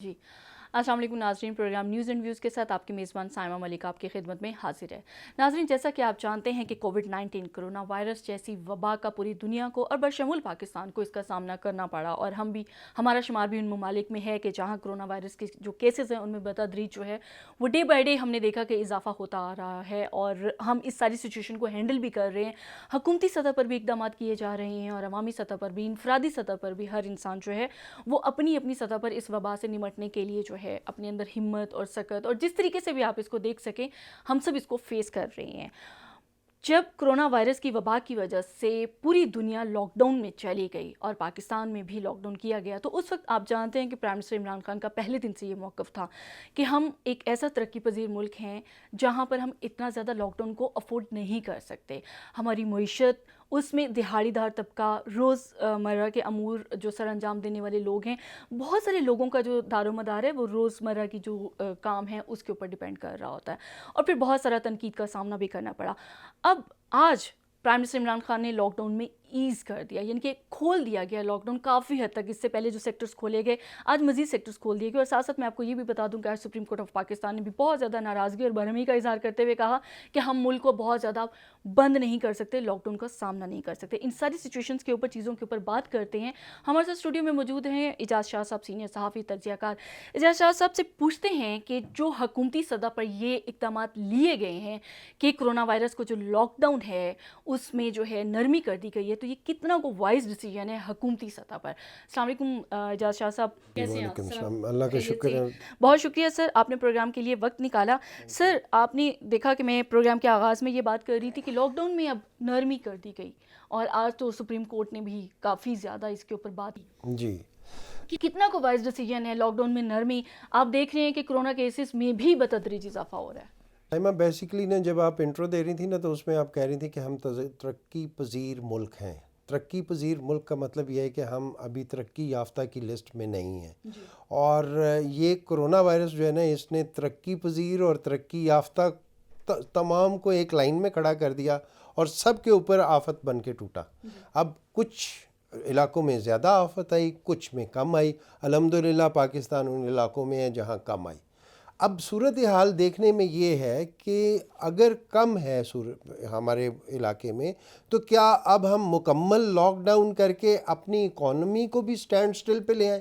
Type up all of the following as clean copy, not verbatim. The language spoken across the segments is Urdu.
جی السلام علیکم ناظرین، پروگرام نیوز اینڈ ویوز کے ساتھ آپ کی میزبان سائمہ ملک آپ کی خدمت میں حاضر ہے۔ ناظرین، جیسا کہ آپ جانتے ہیں کہ کووڈ-19 کرونا وائرس جیسی وبا کا پوری دنیا کو اور بشمول پاکستان کو اس کا سامنا کرنا پڑا، اور ہمارا شمار بھی ان ممالک میں ہے کہ جہاں کرونا وائرس کے جو کیسز ہیں ان میں بتدریج جو ہے وہ ڈے بائی ڈے ہم نے دیکھا کہ اضافہ ہوتا آ رہا ہے، اور ہم اس ساری سچویشن کو ہینڈل بھی کر رہے ہیں۔ حکومتی سطح پر بھی اقدامات کیے جا رہے ہیں اور عوامی سطح پر بھی، انفرادی سطح پر بھی ہر انسان جو ہے وہ اپنی اپنی سطح پر اس وبا سے نمٹنے کے لیے جو ہے اپنے اندر ہمت اور سکت اور جس طریقے سے بھی آپ اس کو دیکھ سکیں ہم سب اس کو فیس کر رہے ہیں۔ جب کرونا وائرس کی وبا کی وجہ سے پوری دنیا لاک ڈاؤن میں چلی گئی اور پاکستان میں بھی لاک ڈاؤن کیا گیا، تو اس وقت آپ جانتے ہیں کہ پرائم منسٹر عمران خان کا پہلے دن سے یہ موقف تھا کہ ہم ایک ایسا ترقی پذیر ملک ہیں جہاں پر ہم اتنا زیادہ لاک ڈاؤن کو افورڈ نہیں کر سکتے۔ ہماری معیشت، اس میں دہاڑی دار طبقہ، روز مرہ کے امور جو سر انجام دینے والے لوگ ہیں، بہت سارے لوگوں کا جو دار و مدار ہے وہ روز مرہ کی جو کام ہے اس کے اوپر ڈیپینڈ کر رہا ہوتا ہے، اور پھر بہت سارا تنقید کا سامنا بھی کرنا پڑا۔ اب آج پرائم منسٹر عمران خان نے لاک ڈاؤن میں ایز کر دیا، یعنی کہ کھول دیا گیا لاک ڈاؤن کافی حد تک۔ اس سے پہلے جو سیکٹرز کھولے گئے آج مزید سیکٹرز کھول دیے گئے، اور ساتھ ساتھ میں آپ کو یہ بھی بتا دوں کہ آج سپریم کورٹ آف پاکستان نے بھی بہت زیادہ ناراضگی اور برہمی کا اظہار کرتے ہوئے کہا کہ ہم ملک کو بہت زیادہ بند نہیں کر سکتے، لاک ڈاؤن کا سامنا نہیں کر سکتے۔ ان ساری سچویشنز کے اوپر، چیزوں کے اوپر بات کرتے ہیں۔ ہمارے ساتھ اسٹوڈیو میں موجود ہیں اعجاز شاہ صاحب، سینئر صحافی، تجزیہ کار۔ اعجاز شاہ صاحب سے پوچھتے ہیں کہ جو حکومتی سطح پر یہ اقدامات لیے گئے ہیں کہ کرونا وائرس کو جو لاک ڈاؤن ہے اس میں جو ہے نرمی کر دی گئی ہے، تو یہ کتنا کو وائز ڈیسیجن ہے حکومتی سطح پر؟ السلام علیکم اعجاز شاہ صاحب، کیسے ہیں آپ؟ وعلیکم السلام، اللہ کا شکر ہے۔ بہت شکریہ سر، آپ نے پروگرام کے لیے وقت نکالا۔ سر، آپ نے دیکھا کہ میں پروگرام کے آغاز میں یہ بات کر رہی تھی کہ لاک ڈاؤن میں اب نرمی کر دی گئی، اور آج تو سپریم کورٹ نے بھی کافی زیادہ اس کے اوپر بات کی جی، کہ کتنا کو وائز ڈیسیجن ہے لاک ڈاؤن میں نرمی؟ آپ دیکھ رہے ہیں کہ کرونا کیسز میں بھی بتدریج اضافہ ہو رہا ہے۔ ایما بیسیکلی نا جب آپ انٹرو دے رہی تھی نا تو اس میں آپ کہہ رہی تھی کہ ہم ترقی پذیر ملک ہیں۔ ترقی پذیر ملک کا مطلب یہ ہے کہ ہم ابھی ترقی یافتہ کی لسٹ میں نہیں ہیں، اور یہ کرونا وائرس جو ہے نا اس نے ترقی پذیر اور ترقی یافتہ تمام کو ایک لائن میں کھڑا کر دیا اور سب کے اوپر آفت بن کے ٹوٹا۔ اب کچھ علاقوں میں زیادہ آفت آئی، کچھ میں کم آئی۔ الحمدللہ پاکستان ان علاقوں میں ہے جہاں کم آئی۔ اب صورتحال دیکھنے میں یہ ہے کہ اگر کم ہے ہمارے علاقے میں، تو کیا اب ہم مکمل لاک ڈاؤن کر کے اپنی اکانومی کو بھی سٹینڈ سٹل پہ لے آئیں؟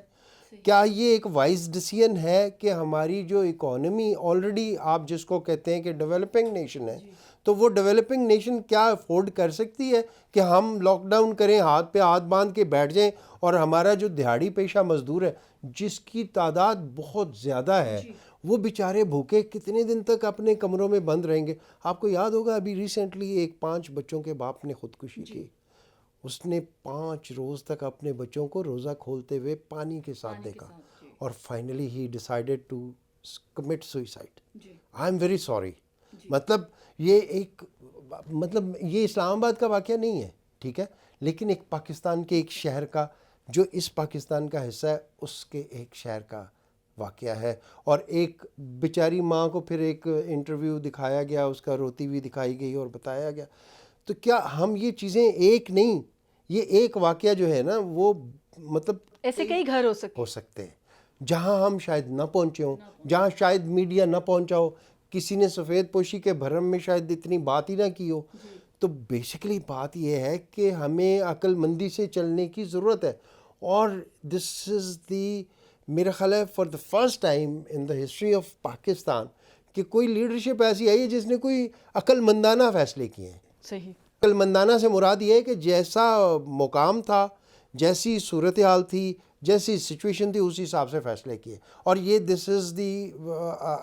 کیا یہ ایک وائز ڈیسیژن ہے کہ ہماری جو اکانومی آلریڈی آپ جس کو کہتے ہیں کہ ڈیولپنگ نیشن ہے، تو وہ ڈیولپنگ نیشن کیا افورڈ کر سکتی ہے کہ ہم لاک ڈاؤن کریں، ہاتھ پہ ہاتھ باندھ کے بیٹھ جائیں، اور ہمارا جو دہاڑی پیشہ مزدور ہے جس کی تعداد بہت زیادہ ہے وہ بیچارے بھوکے کتنے دن تک اپنے کمروں میں بند رہیں گے؟ آپ کو یاد ہوگا ابھی ریسنٹلی ایک 5 بچوں کے باپ نے خودکشی کی۔ اس نے 5 روز تک اپنے بچوں کو روزہ کھولتے ہوئے پانی کے ساتھ دیکھا، اور finally he decided to commit suicide. I am very sorry. مطلب یہ اسلام آباد کا واقعہ نہیں ہے، ٹھیک ہے، لیکن ایک پاکستان کے ایک شہر کا، جو اس پاکستان کا حصہ ہے، اس کے ایک شہر کا واقعہ ہے۔ اور ایک بیچاری ماں کو پھر ایک انٹرویو دکھایا گیا، اس کا روتی ہوئی دکھائی گئی اور بتایا گیا۔ تو کیا ہم یہ چیزیں ایک نہیں، یہ ایک واقعہ جو ہے نا وہ مطلب ایسے کئی گھر ہو سکتے ہیں جہاں ہم شاید نہ پہنچے ہوں، جہاں شاید میڈیا نہ پہنچا ہو، کسی نے سفید پوشی کے بھرم میں شاید اتنی بات ہی نہ کی ہو۔ تو بیسیکلی بات یہ ہے کہ ہمیں عقل مندی سے چلنے کی ضرورت ہے، اور دس از دی، میرا خیال ہے for the first time in the history of Pakistan کہ کوئی لیڈرشپ ایسی آئی ہے جس نے کوئی عقل مندانہ فیصلے کیے ہیں۔ صحیح۔ عقل مندانہ سے مراد یہ ہے کہ جیسا مقام تھا، جیسی صورتحال تھی، جیسی سچویشن تھی، اسی حساب سے فیصلے کیے۔ اور یہ دس از دی،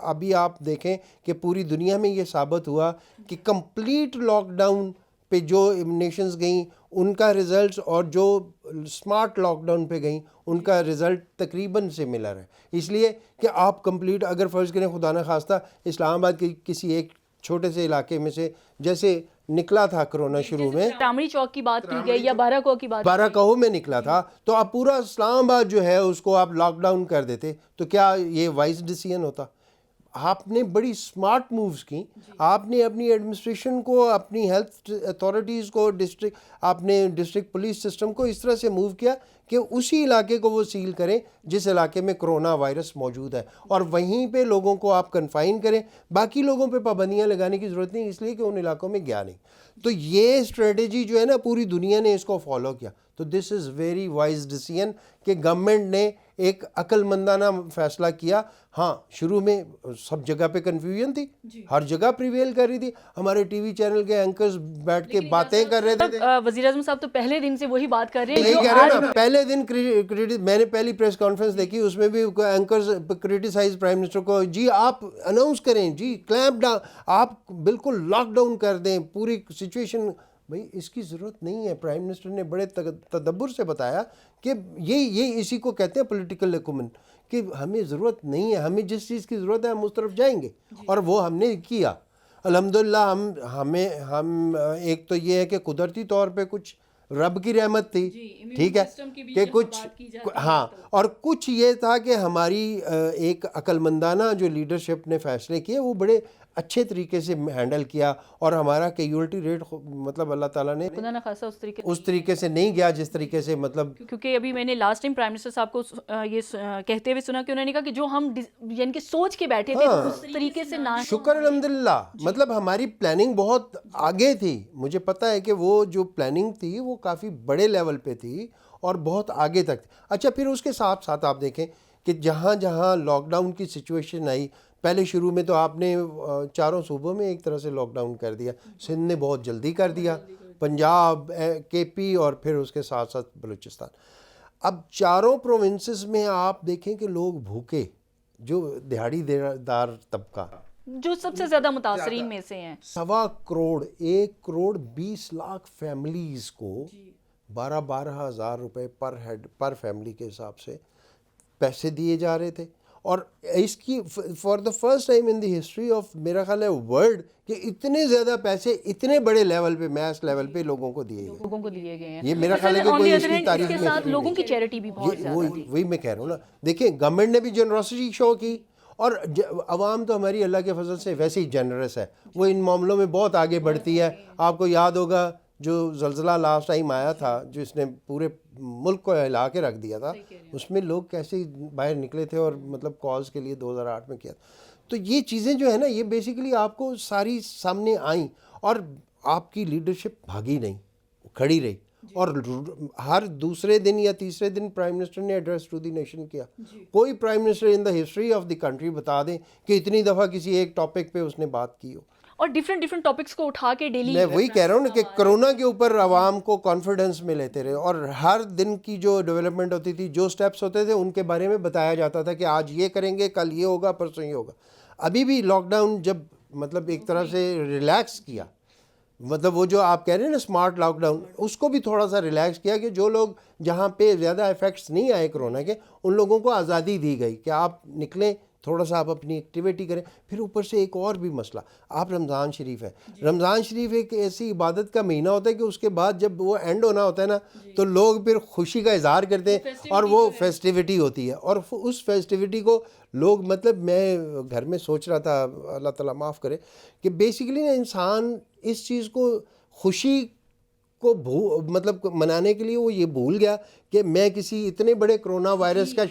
ابھی آپ دیکھیں کہ پوری دنیا میں یہ ثابت ہوا کہ کمپلیٹ لاک ڈاؤن پہ جو نیشنز گئیں ان کا رزلٹس اور جو سمارٹ لاک ڈاؤن پہ گئیں ان کا رزلٹ تقریباً سملر ہے۔ اس لیے کہ آپ کمپلیٹ، اگر فرض کریں خدا نہ خواستہ اسلام آباد کے کسی ایک چھوٹے سے علاقے میں سے جیسے نکلا تھا کرونا شروع میں، ٹامری چوک کی بات کی گئی یا بارہ کو کی بات، بارہ کہو میں نکلا تھا، تو آپ پورا اسلام آباد جو ہے اس کو آپ لاک ڈاؤن کر دیتے، تو کیا یہ وائز ڈیسیژن ہوتا؟ آپ نے بڑی سمارٹ مووز کی، آپ نے اپنی ایڈمنسٹریشن کو، اپنی ہیلتھ اتھارٹیز کو، آپ نے ڈسٹرکٹ پولیس سسٹم کو اس طرح سے موو کیا کہ اسی علاقے کو وہ سیل کریں جس علاقے میں کرونا وائرس موجود ہے, اور وہیں پہ لوگوں کو آپ کنفائن کریں, باقی لوگوں پہ پابندیاں لگانے کی ضرورت نہیں, اس لیے کہ ان علاقوں میں گیا نہیں. تو یہ اسٹریٹجی جو ہے نا پوری دنیا نے اس کو فالو کیا. تو دس از ویری وائز ڈیسیژن کہ گورنمنٹ نے ایک عقل مندانہ فیصلہ کیا. ہاں شروع میں سب جگہ پہ کنفیوژن تھی, ہر جگہ پریویل کر رہی تھی, ہمارے ٹی وی چینل کے اینکرز بیٹھ کے باتیں کر رہے تھے. وزیر اعظم صاحب تو پہلے دن سے وہی بات کر رہے ہیں, یہی کہہ رہے ہیں نا, پہلے دن میں نے پہلی پریس کانفرنس دیکھی, اس میں بھی اینکرز کرٹیسائز پرائم منسٹر کو, جی آپ اناؤنس کریں, جی کلیمپ ڈاؤن, آپ بالکل لاک ڈاؤن کر دیں پوری سچویشن. بھئی اس کی ضرورت نہیں ہے. پرائم منسٹر نے بڑے تدبر سے بتایا کہ یہ اسی کو کہتے ہیں پولیٹیکل ایکومن, کہ ہمیں ضرورت نہیں ہے, ہمیں جس چیز کی ضرورت ہے ہم اس طرف جائیں گے, اور وہ ہم نے کیا الحمدللہ. ہم ایک تو یہ ہے کہ قدرتی طور پہ کچھ رب کی رحمت تھی, ٹھیک ہے, کہ کچھ ہاں, اور کچھ یہ تھا کہ ہماری ایک عقل مندانہ جو لیڈرشپ نے فیصلے کیے وہ بڑے اچھے طریقے سے ہینڈل کیا, اور ہمارا کیجولٹی ریٹ مطلب اللہ تعالیٰ نے خدا نہ خاصا اس طریقے سے نہیں گیا جس طریقے سے مطلب, کیونکہ ابھی میں نے لاسٹ ٹائم پرائم منسٹر صاحب کو یہ کہتے ہوئے سنا کہ انہوں نے کہا کہ جو ہم یعنی کہ سوچ کے بیٹھے تھے اس طریقے سے نہ, شکر الحمدللہ, مطلب ہماری پلاننگ بہت آگے تھی. مجھے پتا ہے کہ وہ جو پلاننگ تھی وہ کافی بڑے لیول پہ تھی اور بہت آگے تک. اچھا پھر اس کے ساتھ ساتھ آپ دیکھیں کہ جہاں جہاں لاک ڈاؤن کی سچویشن آئی, پہلے شروع میں تو آپ نے چاروں صوبوں میں ایک طرح سے لاک ڈاؤن کر دیا, سندھ نے بہت جلدی کر دیا, پنجاب, کے پی, اور پھر اس کے ساتھ ساتھ بلوچستان. اب چاروں پروونسز میں آپ دیکھیں کہ لوگ بھوکے, جو دہاڑی دار طبقہ جو سب سے زیادہ متاثرین میں سے ہیں, 1.25 کروڑ 1.20 کروڑ فیملیز کو 12,000 روپے پر فیملی کے حساب سے پیسے دیے جا رہے تھے. اور اس کی for the first time in the history of میرا خیال ہے ورلڈ کہ اتنے زیادہ پیسے اتنے بڑے لیول پہ, میس لیول پہ لوگوں کو دیے گئے ہیں. یہ میرا خیال ہے کہ کوئی اس کی تاریخ میں لوگوں کی چیریٹی بھی بہت زیادہ تھی. وہی میں کہہ رہا ہوں نا, دیکھیں گورنمنٹ نے بھی جنروسٹی شو کی, اور عوام تو ہماری اللہ کے فضل سے ویسے ہی جنرس ہے, وہ ان معاملوں میں بہت آگے بڑھتی ہے. آپ کو یاد ہوگا جو زلزلہ لاسٹ ٹائم آیا تھا جس نے پورے ملک کو ہلا کے رکھ دیا تھا, اس میں لوگ کیسے باہر نکلے تھے, اور مطلب کاز کے لیے 2008 میں کیا. تو یہ چیزیں جو ہے نا یہ بیسیکلی آپ کو ساری سامنے آئیں, اور آپ کی لیڈرشپ بھاگی نہیں, کھڑی رہی. اور ہر دوسرے دن یا تیسرے دن پرائم منسٹر نے ایڈریس ٹو دی نیشن کیا. کوئی prime minister in the history of the country بتا دیں کہ اتنی دفعہ کسی ایک ٹاپک پہ اس نے بات کی ہو, اور ڈیفرنٹ ٹاپکس کو اٹھا کے ڈیلی. میں وہی کہہ رہا ہوں نا کہ کرونا کے اوپر عوام کو کانفیڈنس میں لیتے رہے, اور ہر دن کی جو ڈیولپمنٹ ہوتی تھی, جو سٹیپس ہوتے تھے, ان کے بارے میں بتایا جاتا تھا کہ آج یہ کریں گے, کل یہ ہوگا, پرسوں یہ ہوگا. ابھی بھی لاک ڈاؤن جب مطلب ایک طرح سے ریلیکس کیا, مطلب وہ جو آپ کہہ رہے ہیں نا اسمارٹ لاک ڈاؤن, اس کو بھی تھوڑا سا ریلیکس کیا کہ جو لوگ جہاں پہ زیادہ ایفیکٹس نہیں آئے کرونا کے, ان لوگوں کو آزادی دی گئی کہ آپ نکلیں, تھوڑا سا آپ اپنی ایکٹیویٹی کریں. پھر اوپر سے ایک اور بھی مسئلہ, آپ رمضان شریف ہے, رمضان شریف ایک ایسی عبادت کا مہینہ ہوتا ہے کہ اس کے بعد جب وہ اینڈ ہونا ہوتا ہے نا, تو لوگ پھر خوشی کا اظہار کرتے ہیں, اور وہ فیسٹیوٹی ہوتی ہے. اور اس فیسٹیوٹی کو لوگ, مطلب میں گھر میں سوچ رہا تھا, اللہ تعالیٰ معاف کرے, کہ بیسیکلی نا انسان اس چیز کو, خوشی کو مطلب منانے کے لیے وہ یہ بھول گیا کہ میں کسی اتنے بڑے کرونا وائرس کا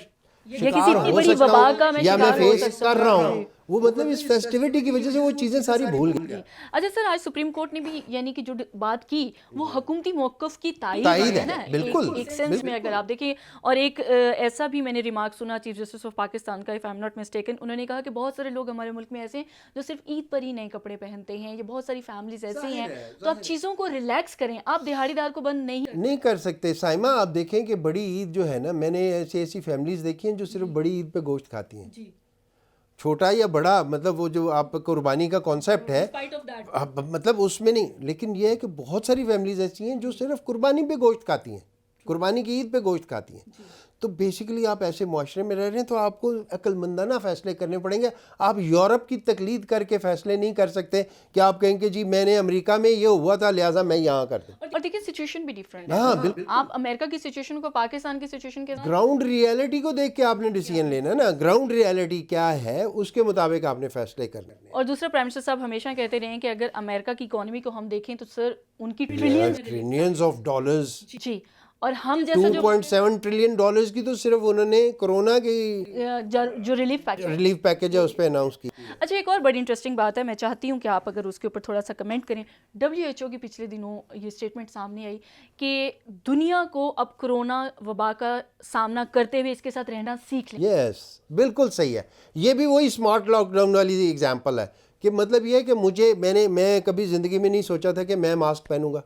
شکار ہو سکتا ہوں یا میں فیس کر رہا ہوں. وہ مطلب اس فیسٹیوٹی کی وجہ سے وہ چیزیں ساری بھول گئی. اچھا سر, آج سپریم کورٹ نے بھی یعنی کہ جو بات کی وہ حکومتی موقف کی تائید ہے نا, بالکل ایک سینس میں اگر آپ دیکھیں. اور ایک ایسا بھی میں نے ریمارک سنا چیف جسٹس آف پاکستان کا, if I am not mistaken, انہوں نے کہا کہ بہت سارے لوگ ہمارے ملک میں ایسے ہیں جو صرف عید پر ہی نئے کپڑے پہنتے ہیں, یہ بہت ساری فیملیز ایسی ہیں, تو آپ چیزوں کو ریلیکس کریں, آپ دہاڑی دار کو بند نہیں کر سکتے. سائمہ آپ دیکھیں کہ بڑی عید جو ہے نا, میں نے ایسی فیملیز دیکھی ہیں جو صرف بڑی عید پہ گوشت کھاتی ہیں, چھوٹا یا بڑا, مطلب وہ جو آپ قربانی کا کانسیپٹ ہے مطلب اس میں نہیں. لیکن یہ ہے کہ بہت ساری فیملیز ایسی ہیں جو صرف قربانی پہ گوشت کھاتی ہیں, قربانی کی عید پہ گوشت کھاتی ہیں. تو بیسیکلی آپ ایسے معاشرے میں رہ رہے ہیں تو آپ کو عقل مندانہ فیصلے کرنے پڑیں گے. آپ یورپ کی تقلید کر کے فیصلے نہیں کر سکتے کہ آپ کہیں کہ جی میں نے امریکہ میں یہ ہوا تھا لہٰذا میں یہاں کر دوں. اور دیکھیں سچویشن بھی ڈیفرنٹ ہے. ہاں بالکل, آپ امریکہ کی سچویشن کو پاکستان کی سچویشن کے گراؤنڈ ریئلٹی کو دیکھ کے آپ نے ڈیسیژن لینا نا, گراؤنڈ ریئلٹی کیا ہے اس کے مطابق آپ نے فیصلے کرنے. اور دوسرا پرائم منسٹر صاحب ہمیشہ کہتے رہے ہیں کہ اگر امریکہ کی اکانومی کو ہم دیکھیں تو سر ان کی ٹریلینز آف ڈالرز. جی, اور ہم جیسا جو 2.7 ٹریلین ڈالرز کی تو صرف انہوں نے کورونا کی جو ریلیف پیکج ہے اس پہ اناؤنس کی. اچھا ایک اور بڑی انٹرسٹنگ بات ہے, میں چاہتی ہوں کہ آپ اگر اس کے اوپر تھوڑا سا کمنٹ کریں. WHO کی پچھلے دنوں یہ اسٹیٹمنٹ سامنے آئی کہ دنیا کو اب کرونا وبا کا سامنا کرتے ہوئے اس کے ساتھ رہنا سیکھ لیں. یس بالکل صحیح ہے. یہ بھی وہی اسمارٹ لاک ڈاؤن والی ایگزامپل ہے کہ مطلب یہ ہے کہ میں کبھی زندگی میں نہیں سوچا تھا کہ میں ماسک پہنوں گا.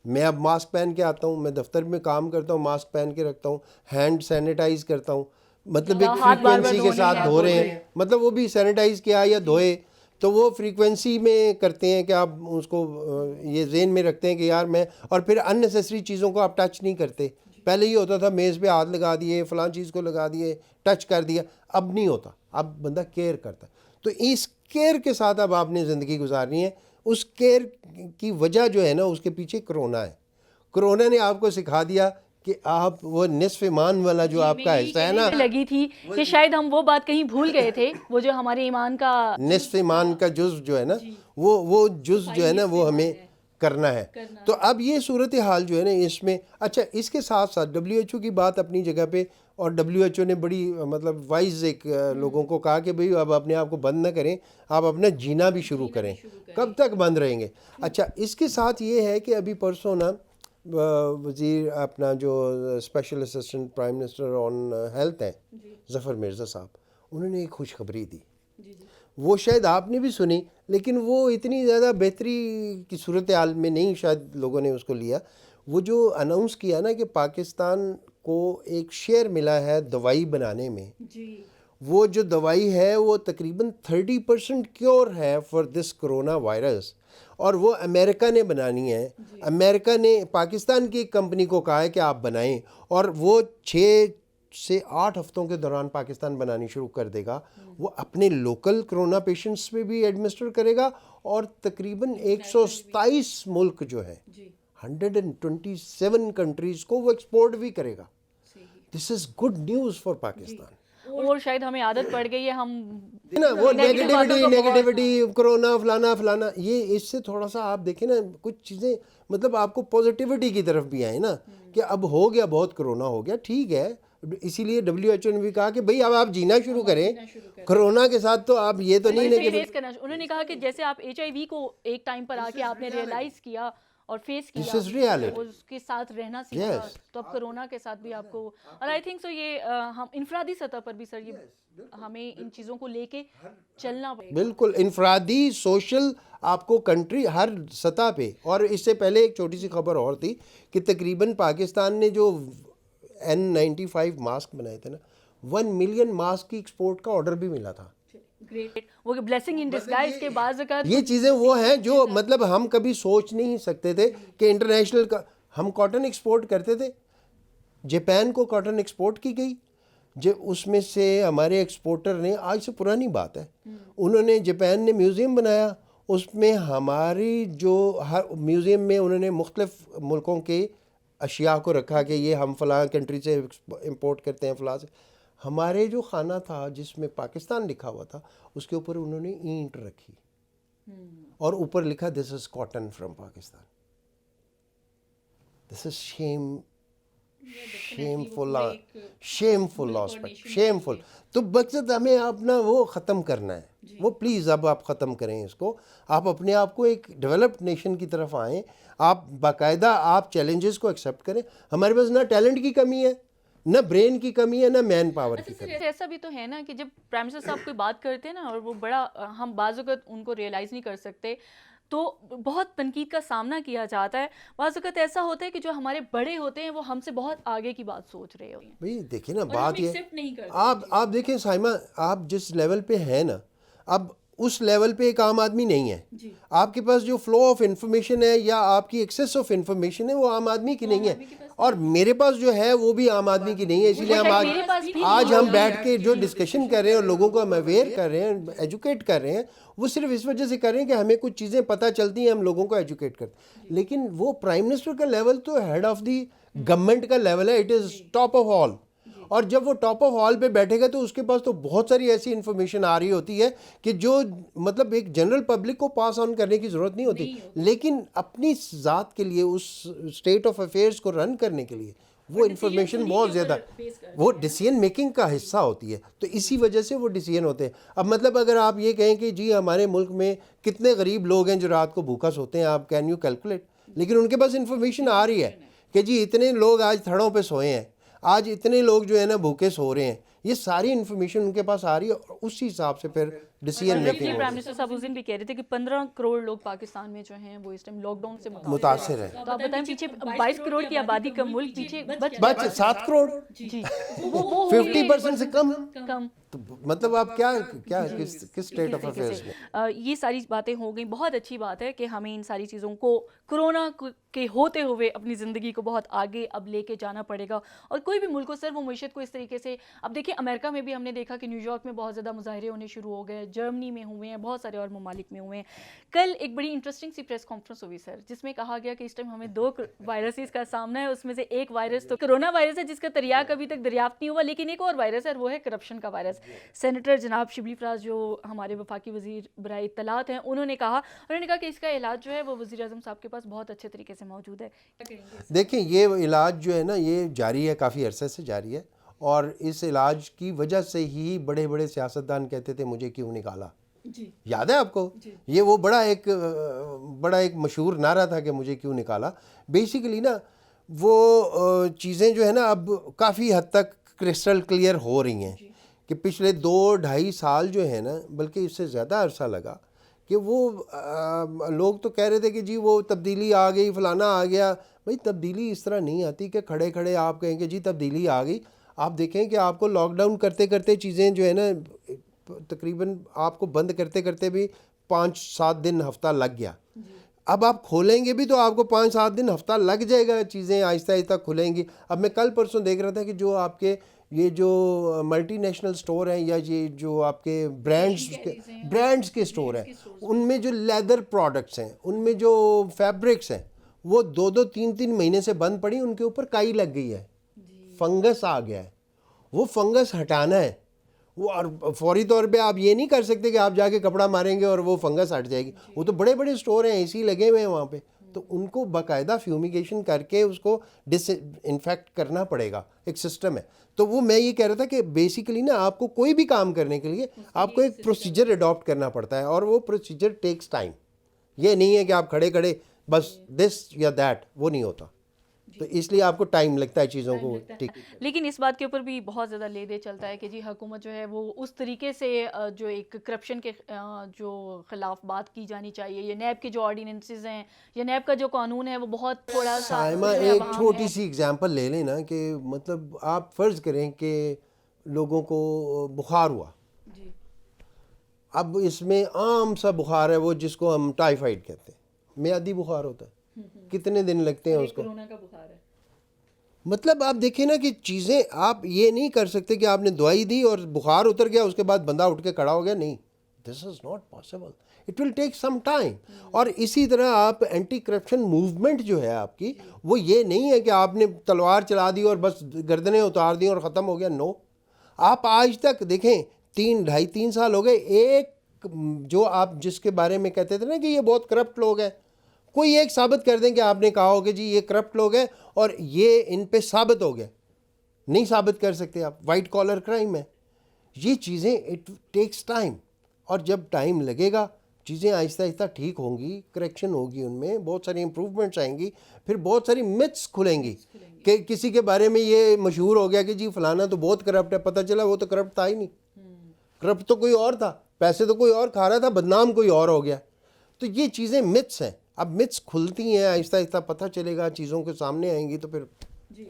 میں اب ماسک پہن کے آتا ہوں, میں دفتر میں کام کرتا ہوں ماسک پہن کے رکھتا ہوں, ہینڈ سینیٹائز کرتا ہوں, مطلب ایک فریکوینسی کے ساتھ دھو رہے ہیں, مطلب وہ بھی سینیٹائز کیا یا دھوئے تو وہ فریکوینسی میں کرتے ہیں کہ آپ اس کو یہ ذہن میں رکھتے ہیں کہ یار میں, اور پھر ان نیسیسری چیزوں کو آپ ٹچ نہیں کرتے. پہلے یہ ہوتا تھا میز پہ ہاتھ لگا دیے, فلاں چیز کو لگا دیے, ٹچ کر دیا, اب نہیں ہوتا, اب بندہ کیئر کرتا ہے. تو اس کیئر کے ساتھ اب آپ نے زندگی گزارنی ہے. اس کیئر کی وجہ جو ہے نا اس کے پیچھے کرونا ہے. کرونا نے آپ کو سکھا دیا کہ آپ وہ نصف ایمان والا جو آپ کا حصہ ہے نا, لگی تھی کہ شاید ہم وہ بات کہیں بھول گئے تھے, وہ جو ہمارے ایمان کا نصف ایمان کا جز جو ہے نا, وہ جز جو ہے نا وہ ہمیں کرنا ہے. تو اب یہ صورتحال جو ہے نا اس میں, اچھا اس کے ساتھ ساتھ WHO کی بات اپنی جگہ پہ, اور WHO نے بڑی مطلب وائز ایک لوگوں کو کہا کہ بھئی اب اپنے آپ کو بند نہ کریں, آپ اپنا جینا بھی شروع کریں. کب تک بند رہیں گے؟ اچھا اس کے ساتھ یہ ہے کہ ابھی پرسوں نا وزیر اپنا جو special assistant prime minister on health ہیں ظفر مرزا صاحب, انہوں نے ایک خوشخبری دی. وہ شاید آپ نے بھی سنی لیکن وہ اتنی زیادہ بہتری کی صورتحال میں نہیں شاید لوگوں نے اس کو لیا. وہ جو اناؤنس کیا نا کہ پاکستان کو ایک شیئر ملا ہے دوائی بنانے میں, وہ جو دوائی ہے وہ تقریباً 30% کیور ہے فار دس کرونا وائرس, اور وہ امریکہ نے بنانی ہے. امریکہ نے پاکستان کی ایک کمپنی کو کہا ہے کہ آپ بنائیں, اور وہ 6 سے 8 ہفتوں کے دوران پاکستان بنانی شروع کر دے گا. وہ اپنے لوکل کرونا پیشنٹس پہ بھی ایڈمنسٹر کرے گا, اور تقریباً 127 ملک جو ہے 127 کنٹریز کو وہ ایکسپورٹ بھی کرے گا. This is good news for Pakistan. اور شاید ہمیں عادت پڑ گئی ہے ہم نا وہ نیگیٹیوٹی کرونا فلانا, یہ اس سے تھوڑا سا آپ دیکھیں نا کچھ چیزیں مطلب آپ کو پازیٹیوٹی کی طرف بھی آئیں نا, کہ اب ہو گیا بہت کرونا ہو گیا ٹھیک ہے. اسی لیے WHO نے بھی کہا کہ بھئی اب آپ جینا شروع کریں کرونا کے ساتھ. تو آپ یہ تو نہیں ہے کہ انہوں نے کہا کہ جیسے آپ HIV کو ایک ٹائم پر آ کے آپ نے ریئلائز کیا اور فیس کیا, اس کے ساتھ رہنا سیکھا, تو اب کرونا کے ساتھ بھی آپ کو, اور آئی تھنک سو یہ ہم انفرادی سطح پر بھی سر یہ ہمیں ان چیزوں کو لے کے چلنا پڑے گا. بالکل انفرادی سوشل آپ کو کنٹری ہر سطح پہ. اور اس سے پہلے ایک چھوٹی سی خبر اور تھی کہ تقریباً پاکستان نے جو N95 ماسک بنائے تھے نا, 1 ملین ماسک کی ایکسپورٹ کا آرڈر بھی ملا تھا. وہ بلیسنگ ان ڈسگائز کے بعض اوقات یہ چیزیں وہ ہیں جو مطلب ہم کبھی سوچ نہیں سکتے تھے کہ انٹرنیشنل کا. ہم کاٹن ایکسپورٹ کرتے تھے, جاپان کو کاٹن ایکسپورٹ کی گئی, اس میں سے ہمارے ایکسپورٹر نے, آج سے پرانی بات ہے, انہوں نے جاپان نے میوزیم بنایا, اس میں ہماری جو ہر میوزیم میں انہوں نے مختلف ملکوں کے اشیاء کو رکھا کہ یہ ہم فلاں کنٹری سے امپورٹ کرتے ہیں فلاں سے. ہمارے جو خانہ تھا جس میں پاکستان لکھا ہوا تھا اس کے اوپر انہوں نے اینٹ رکھی اور اوپر لکھا this is cotton from Pakistan. This is shameful. تو مقصد ہمیں اپنا وہ ختم کرنا ہے, وہ پلیز اب آپ ختم کریں اس کو. آپ اپنے آپ کو ایک ڈیولپڈ نیشن کی طرف آئیں, آپ باقاعدہ آپ چیلنجز کو ایکسیپٹ کریں. ہمارے پاس نہ ٹیلنٹ کی کمی ہے, نہ برین کی کمی ہے, نہ مین پاور کی کمی ہے. ایسا بھی تو ہے نا کہ جب پرائم منسٹر صاحب کوئی بات کرتے ہیں نا اور وہ بڑا ہم بعض اوقات ان کو ریئلائز نہیں کر سکتے تو بہت تنقید کا سامنا کیا جاتا ہے. بعض اوقات ایسا ہوتا ہے کہ جو ہمارے بڑے ہوتے ہیں وہ ہم سے بہت آگے کی بات سوچ رہے ہوتے ہیں. بھئی دیکھیں نا بات یہ آپ دیکھیں سائمہ, آپ جس لیول پہ ہیں نا اب اس لیول پہ ایک عام آدمی نہیں ہے. آپ کے پاس جو فلو آف انفارمیشن ہے یا آپ کی ایکسیس آف انفارمیشن ہے وہ عام آدمی کی نہیں ہے, اور میرے پاس جو ہے وہ بھی عام آدمی کی نہیں ہے. اسی لیے ہم آج ہم بیٹھ کے جو ڈسکشن کر رہے ہیں اور لوگوں کو ہم اویئر کر رہے ہیں, ایجوکیٹ کر رہے ہیں, وہ صرف اس وجہ سے کر رہے ہیں کہ ہمیں کچھ چیزیں پتہ چلتی ہیں, ہم لوگوں کو ایجوکیٹ کرتے ہیں. لیکن وہ پرائم منسٹر کا لیول تو ہیڈ آف دی گورنمنٹ کا لیول ہے, it is top of all. اور جب وہ ٹاپ آف ہال پہ بیٹھے گا تو اس کے پاس تو بہت ساری ایسی انفارمیشن آ رہی ہوتی ہے کہ جو مطلب ایک جنرل پبلک کو پاس آن کرنے کی ضرورت نہیں ہوتی, لیکن اپنی ذات کے لیے اس اسٹیٹ آف افیئرس کو رن کرنے کے لیے وہ انفارمیشن بہت زیادہ وہ ڈیسیژن میکنگ کا حصہ ہوتی ہے, تو اسی وجہ سے وہ ڈیسیژن ہوتے ہیں. اب مطلب اگر آپ یہ کہیں کہ جی ہمارے ملک میں کتنے غریب لوگ ہیں جو رات کو بھوکا سوتے ہیں, آپ کین یو کیلکولیٹ, لیکن ان کے پاس انفارمیشن آ رہی ہے کہ جی اتنے لوگ آج تھڑوں پہ سوئے ہیں, آج اتنے لوگ جو ہے نا بھوکے سو رہے ہیں, یہ ساری انفارمیشن ان کے پاس آ رہی ہے, اور اسی حساب سے پھر ڈیسیژن میکنگ پرائم منسٹر صاحب اس دن بھی کہہ رہے تھے کہ 15 کروڑ لوگ پاکستان میں جو ہیں وہ اس ٹائم لاک ڈاؤن سے متاثر ہے. تو آپ بتائیں پیچھے 22 کروڑ کی آبادی کا ملک پیچھے بچ 7 کروڑ, جی 50% سے کم. کم. تو مطلب آپ کیا کس اسٹیٹ آف افیئرس میں. یہ ساری باتیں ہو گئیں, بہت اچھی بات ہے کہ ہمیں ان ساری چیزوں کو کرونا کے ہوتے ہوئے اپنی زندگی کو بہت آگے اب لے کے جانا پڑے گا, اور کوئی بھی ملک ہو سر وہ معیشت کو اس طریقے سے, اب دیکھیں امریکہ میں بھی ہم نے دیکھا کہ نیو یارک میں بہت زیادہ مظاہرے ہونے شروع ہو گئے, جرمنی میں ہوئے ہیں, بہت سارے اور ممالک میں ہوئے ہیں. کل ایک بڑی انٹرسٹنگ سی پریس کانفرنس ہوئی سر, جس میں کہا گیا کہ اس ٹائم ہمیں 2 وائرسز کا سامنا ہے, اس میں سے ایک وائرس تو کرونا وائرس ہے جس کا تریاق ابھی تک دریافت نہیں ہوا, لیکن ایک اور وائرس ہے, وہ ہے کرپشن کا وائرس. سینیٹر جناب شبلی فراز جو ہمارے وفاقی وزیر برائے اطلاعات ہیں, انہوں نے کہا کہ اس کا علاج جو ہے وہ وزیر اعظم صاحب کے پاس بہت اچھے طریقے سے موجود ہے. دیکھیں یہ علاج جو ہے نا یہ جاری ہے, کافی عرصے سے جاری ہے, اور اس علاج کی وجہ سے ہی بڑے بڑے سیاستدان کہتے تھے مجھے کیوں نکالا. یاد ہے آپ کو, یہ وہ بڑا ایک مشہور نعرہ تھا کہ مجھے کیوں نکالا. بیسیکلی نا وہ چیزیں جو ہے نا اب کافی حد تک کرسٹل کلیئر ہو رہی ہیں کہ پچھلے 2-2.5 سال جو ہے نا, بلکہ اس سے زیادہ عرصہ لگا, کہ وہ لوگ تو کہہ رہے تھے کہ جی وہ تبدیلی آ گئی, فلانا آ گیا. بھائی تبدیلی اس طرح نہیں آتی کہ کھڑے کھڑے آپ کہیں کہ جی تبدیلی آ گئی. آپ دیکھیں کہ آپ کو لاک ڈاؤن کرتے کرتے چیزیں جو ہے نا تقریباً آپ کو بند کرتے کرتے بھی 5-7 دن ہفتہ لگ گیا. اب آپ کھولیں گے بھی تو آپ کو 5-7 دن ہفتہ لگ جائے گا, چیزیں آہستہ آہستہ کھلیں گی. اب میں کل پرسوں دیکھ رہا تھا کہ جو آپ کے یہ جو ملٹی نیشنل سٹور ہیں, یا یہ جو آپ کے برانڈز کے سٹور ہیں, ان میں جو لیدر پروڈکٹس ہیں, ان میں جو فیبرکس ہیں, وہ 2-3 مہینے سے بند پڑی, ان کے اوپر کائی لگ گئی ہے, فنگس آ گیا ہے. وہ فنگس ہٹانا ہے, وہ اور فوری طور پہ آپ یہ نہیں کر سکتے کہ آپ جا کے کپڑا ماریں گے اور وہ فنگس ہٹ جائے گی. وہ تو بڑے بڑے سٹور ہیں, اسی لگے ہوئے ہیں وہاں پہ, تو ان کو باقاعدہ فیومیگیشن کر کے اس کو ڈس انفیکٹ کرنا پڑے گا, ایک سسٹم ہے. تو وہ میں یہ کہہ رہا تھا کہ بیسیکلی نا آپ کو کوئی بھی کام کرنے کے لیے آپ کو ایک پروسیجر اڈاپٹ کرنا پڑتا ہے, اور وہ پروسیجر ٹیکس ٹائم. یہ نہیں ہے کہ آپ کھڑے کھڑے بس دس یا دیٹ, وہ نہیں ہوتا. تو اس لیے آپ کو ٹائم لگتا ہے چیزوں کو ٹھیک. لیکن اس بات کے اوپر بھی بہت زیادہ لے دے چلتا ہے کہ جی حکومت جو ہے وہ اس طریقے سے جو ایک کرپشن کے جو خلاف بات کی جانی چاہیے, یہ نیب کے جو آرڈیننسز ہیں یا نیب کا جو قانون ہے وہ بہت تھوڑا سا. سائمہ ایک چھوٹی سی اگزامپل لے لیں نا, کہ مطلب آپ فرض کریں کہ لوگوں کو بخار ہوا, اب اس میں عام سا بخار ہے وہ جس کو ہم ٹائیفائڈ کہتے ہیں, میادی بخار ہوتا ہے, کتنے دن لگتے ہیں اس کو. کورونا کا بخار ہے. مطلب آپ دیکھیں نا کہ چیزیں آپ یہ نہیں کر سکتے کہ آپ نے دوائی دی اور بخار اتر گیا, اس کے بعد بندہ اٹھ کے کھڑا ہو گیا. نہیں, this is not possible, it will take some time. اور اسی طرح آپ اینٹی کرپشن موومنٹ جو ہے آپ کی, وہ یہ نہیں ہے کہ آپ نے تلوار چلا دی اور بس گردنیں اتار دیں اور ختم ہو گیا. نو, آپ آج تک دیکھیں 3-2.5-3 سال ہو گئے, ایک جو آپ جس کے بارے میں کہتے تھے نا کہ یہ بہت کرپٹ لوگ ہیں, کوئی ایک ثابت کر دیں کہ آپ نے کہا ہو کہ جی یہ کرپٹ لوگ ہیں اور یہ ان پہ ثابت ہو گئے. نہیں ثابت کر سکتے آپ, وائٹ کالر کرائم ہے. یہ چیزیں اٹ ٹیکس ٹائم, اور جب ٹائم لگے گا چیزیں آہستہ آہستہ ٹھیک ہوں گی, کریکشن ہوگی, ان میں بہت ساری امپروومنٹس آئیں گی, پھر بہت ساری متس کھلیں گی. کہ کسی کے بارے میں یہ مشہور ہو گیا کہ جی فلانا تو بہت کرپٹ ہے, پتہ چلا وہ تو کرپٹ تھا ہی نہیں, کرپٹ تو کوئی اور تھا, پیسے تو کوئی اور کھا رہا تھا, بدنام کوئی اور ہو گیا. تو یہ چیزیں متس ہیں. اب متس کھلتی ہیں, آہستہ آہستہ پتہ چلے گا, چیزوں کے سامنے آئیں گی, تو پھر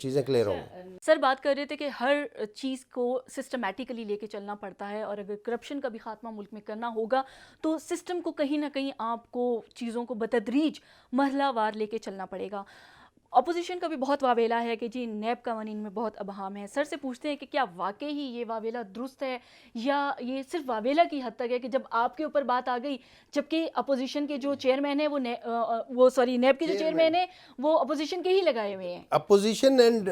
چیزیں کلیئر ہوں گی. سر بات کر رہے تھے کہ ہر چیز کو سسٹمیٹیکلی لے کے چلنا پڑتا ہے, اور اگر کرپشن کا بھی خاتمہ ملک میں کرنا ہوگا تو سسٹم کو کہیں نہ کہیں آپ کو چیزوں کو بتدریج مرحلہ وار لے کے چلنا پڑے گا. اپوزیشن کا بھی بہت واویلا ہے کہ جی نیب قوانین میں بہت ابہام ہے. سر سے پوچھتے ہیں کہ کیا واقعی ہی یہ واویلا درست ہے, یا یہ صرف واویلا کی حد تک ہے کہ جب آپ کے اوپر بات آ گئی, جبکہ اپوزیشن کے جو چیئرمین ہیں وہ نیب کے جو چیئرمین ہیں وہ اپوزیشن کے ہی لگائے ہوئے ہیں. اپوزیشن اینڈ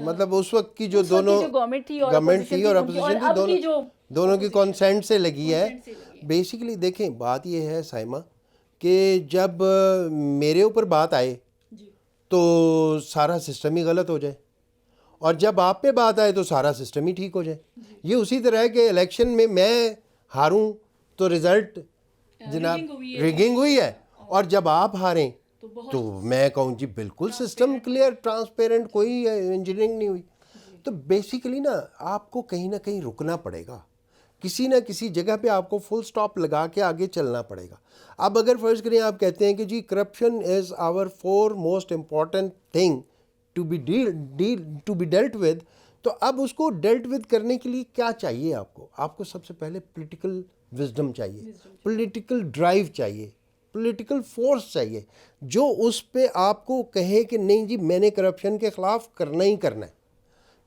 مطلب اس وقت کی جو دونوں گورنمنٹ تھی اور اپوزیشن تھی, دونوں کی کانسینٹ سے لگی ہے. بیسیکلی دیکھیں بات یہ ہے سائمہ کہ جب میرے اوپر بات آئے تو سارا سسٹم ہی غلط ہو جائے. اور جب آپ پہ بات آئے تو سارا سسٹم ہی ٹھیک ہو جائے. یہ اسی طرح ہے کہ الیکشن میں ہاروں تو رزلٹ جناب ریگنگ ہوئی ہے, اور جب آپ ہاریں تو میں کہوں جی بالکل سسٹم کلیئر ٹرانسپیرنٹ, کوئی انجینئرنگ نہیں ہوئی. تو بیسیکلی نا آپ کو کہیں نہ کہیں رکنا پڑے گا, کسی نہ کسی جگہ پہ آپ کو فل سٹاپ لگا کے آگے چلنا پڑے گا. اب اگر فرض کریں آپ کہتے ہیں کہ جی corruption is our foremost important thing to be dealt with, تو اب اس کو ڈیلٹ ود کرنے کے لیے کیا چاہیے آپ کو سب سے پہلے پولیٹیکل وزڈم چاہیے, پولیٹیکل ڈرائیو چاہیے, پولیٹیکل فورس چاہیے جو اس پہ آپ کو کہے کہ نہیں جی میں نے کرپشن کے خلاف کرنا ہی کرنا ہے.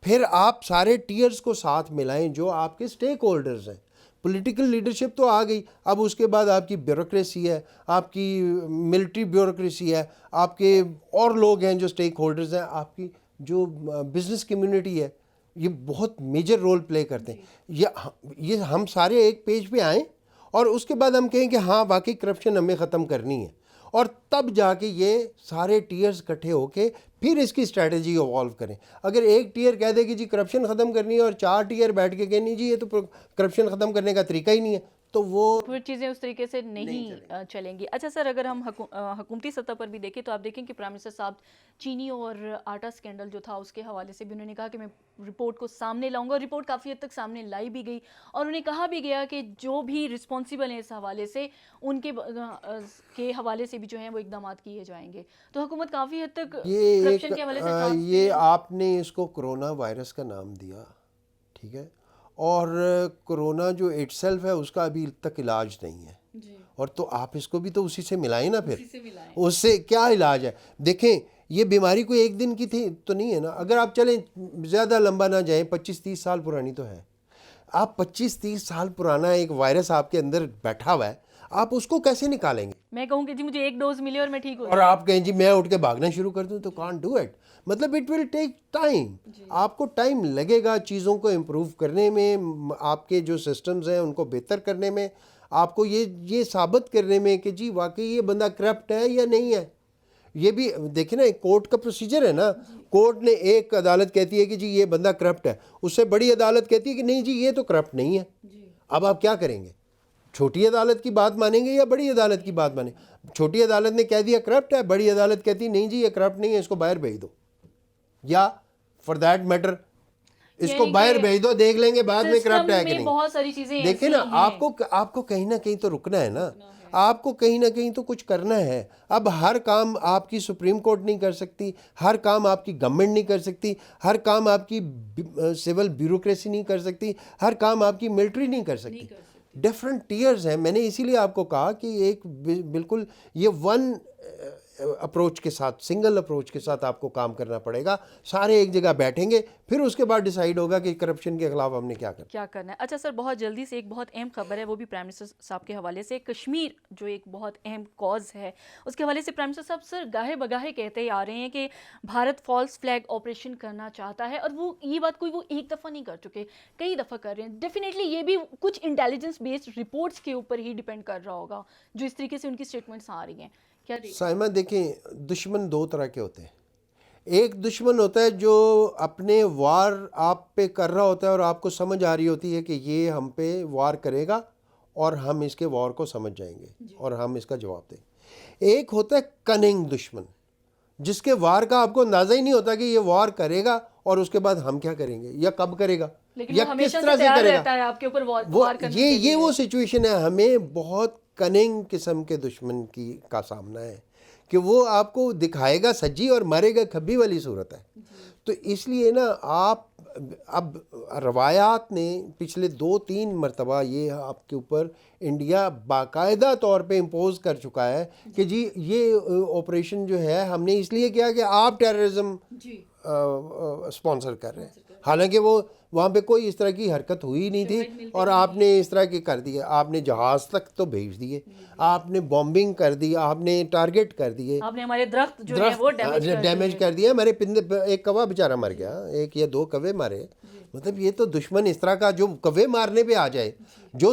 پھر آپ سارے ٹیئرز کو ساتھ ملائیں جو آپ کے سٹیک ہولڈرز ہیں. پولیٹیکل لیڈرشپ تو آ گئی, اب اس کے بعد آپ کی بیوروکریسی ہے, آپ کی ملٹری بیوروکریسی ہے, آپ کے اور لوگ ہیں جو سٹیک ہولڈرز ہیں, آپ کی جو بزنس کمیونٹی ہے, یہ بہت میجر رول پلے کرتے ہیں. یہ ہم سارے ایک پیج پہ آئیں اور اس کے بعد ہم کہیں کہ ہاں واقعی کرپشن ہمیں ختم کرنی ہے, اور تب جا کے یہ سارے ٹیئرز اکٹھے ہو کے پھر اس کی اسٹریٹجی ایوالو کریں. اگر ایک ٹیئر کہہ دے کہ جی کرپشن ختم کرنی ہے اور 4 ٹیئر بیٹھ کے کہیں نہیں جی یہ تو کرپشن ختم کرنے کا طریقہ ہی نہیں ہے, تو وہ پھر چیزیں اس طریقے سے نہیں چلیں گی. اچھا سر, اگر ہم حکومتی سطح پر بھی دیکھیں تو آپ دیکھیں کہ پرائم منسٹر صاحب چینی اور آٹا سکینڈل جو تھا اس کے حوالے سے بھی انہوں نے کہا کہ میں رپورٹ کو سامنے لاؤں گا, اور رپورٹ کافی حد تک سامنے لائی بھی گئی, اور انہیں کہا بھی گیا کہ جو بھی رسپانسیبل ہیں اس حوالے سے ان کے حوالے سے بھی جو ہیں وہ اقدامات کیے جائیں گے. تو حکومت کافی حد تک کرپشن کے حوالے سے یہ آپ نے اس کو کرونا وائرس کا نام دیا, ٹھیک ہے, اور کرونا جو اٹ سیلف ہے اس کا ابھی تک علاج نہیں ہے, اور تو آپ اس کو بھی تو اسی سے ملائیں نا, پھر اس سے کیا علاج ہے. دیکھیں یہ بیماری کوئی ایک دن کی تھی تو نہیں ہے نا, اگر آپ چلیں زیادہ لمبا نہ جائیں, 25-30 سال پرانی تو ہے. آپ 25-30 سال پرانا ایک وائرس آپ کے اندر بیٹھا ہوا ہے, آپ اس کو کیسے نکالیں گے؟ میں کہوں کہ جی مجھے ایک ڈوز ملے اور میں ٹھیک ہوں, اور آپ کہیں جی میں اٹھ کے بھاگنا شروع کر دوں, تو کانٹ ڈو اٹ. مطلب اٹ ول ٹیک ٹائم, آپ کو ٹائم لگے گا چیزوں کو امپروو کرنے میں, آپ کے جو سسٹمز ہیں ان کو بہتر کرنے میں, آپ کو یہ ثابت کرنے میں کہ جی واقعی یہ بندہ کرپٹ ہے یا نہیں ہے. یہ بھی دیکھیں نا, ایک کورٹ کا پروسیجر ہے نا, کورٹ نے ایک عدالت کہتی ہے کہ جی یہ بندہ کرپٹ ہے, اس سے بڑی عدالت کہتی ہے کہ نہیں جی یہ تو کرپٹ نہیں ہے. اب آپ کیا کریں گے؟ چھوٹی عدالت کی بات مانیں گے یا بڑی عدالت کی بات مانیں گے؟ چھوٹی عدالت نے کہہ دیا کرپٹ ہے, بڑی عدالت کہتی نہیں جی یہ کرپٹ نہیں ہے, اس کو باہر بھیج دو, یا فار دیٹ میٹر اس کو باہر بھیج دو, دیکھ لیں گے بعد میں کرپٹ ہے کہ نہیں. بہت ساری چیزیں دیکھیں نا, آپ کو کہیں نہ کہیں تو رکنا ہے نا, آپ کو کہیں نہ کہیں تو کچھ کرنا ہے. اب ہر کام آپ کی سپریم کورٹ نہیں کر سکتی, ہر کام آپ کی گورنمنٹ نہیں کر سکتی, ہر کام آپ کی سول بیوروکریسی نہیں کر سکتی, ہر کام آپ کی ملٹری نہیں کر سکتی. ڈفرنٹ ٹیئرز ہیں. میں نے اسی لیے آپ کو کہا کہ ایک بالکل یہ ون اپروچ کے ساتھ, سنگل اپروچ کے ساتھ آپ کو کام کرنا پڑے گا. سارے ایک جگہ بیٹھیں گے, پھر اس کے بعد ڈیسائیڈ ہوگا کہ کرپشن کے خلاف ہم نے کیا کرنا ہے. اچھا سر, بہت جلدی سے ایک بہت اہم خبر ہے, وہ بھی پرائم منسٹر صاحب کے حوالے سے. کشمیر جو ایک بہت اہم کاز ہے, اس کے حوالے سے پرائم منسٹر صاحب سر گاہے بگاہے کہتے آ رہے ہیں کہ بھارت فالس فلیگ آپریشن کرنا چاہتا ہے, اور وہ یہ بات وہ ایک دفعہ نہیں کر چکے, کئی دفعہ کر رہے ہیں. ڈیفینیٹلی یہ بھی کچھ انٹیلیجنس بیسڈ رپورٹس کے اوپر ہی ڈیپینڈ کر رہا ہوگا جو اس طریقے سے ان کی اسٹیٹمنٹس آ رہی ہیں. سائمہ دیکھیں, دشمن 2 طرح کے ہوتے ہیں. ایک دشمن ہوتا ہے جو اپنے وار آپ پہ کر رہا ہوتا ہے اور آپ کو سمجھ آ رہی ہوتی ہے کہ یہ ہم پہ وار کرے گا اور ہم اس کے وار کو سمجھ جائیں گے اور ہم اس کا جواب دیں. ایک ہوتا ہے کننگ دشمن, جس کے وار کا آپ کو اندازہ ہی نہیں ہوتا کہ یہ وار کرے گا اور اس کے بعد ہم کیا کریں گے یا کب کرے گا یا کس طرح سے کرے گا. یہ وہ سچویشن ہے. ہمیں بہت کننگ قسم کے دشمن کا سامنا ہے کہ وہ آپ کو دکھائے گا سجی اور مارے گا کھبی والی صورت ہے. تو اس لیے نا آپ اب روایات نے پچھلے 2-3 مرتبہ یہ آپ کے اوپر انڈیا باقاعدہ طور پہ امپوز کر چکا ہے کہ جی یہ آپریشن جو ہے ہم نے اس لیے کیا کہ آپ ٹیررزم اسپانسر کر رہے ہیں, حالانکہ وہ وہاں پہ کوئی اس طرح کی حرکت ہوئی نہیں تھی اور آپ نے اس طرح کی کر دیا. آپ نے جہاز تک تو بھیج دیے, آپ نے بامبنگ کر دی, آپ نے ٹارگٹ کر دیے, آپ نے ہمارے درخت جو ہے وہ ڈیمیج کر دیا. ہمارے ایک کوا بیچارہ مر گیا, 1 یا 2 کوے مارے. مطلب یہ تو دشمن اس طرح کا جو کوے مارنے پہ آ جائے, جو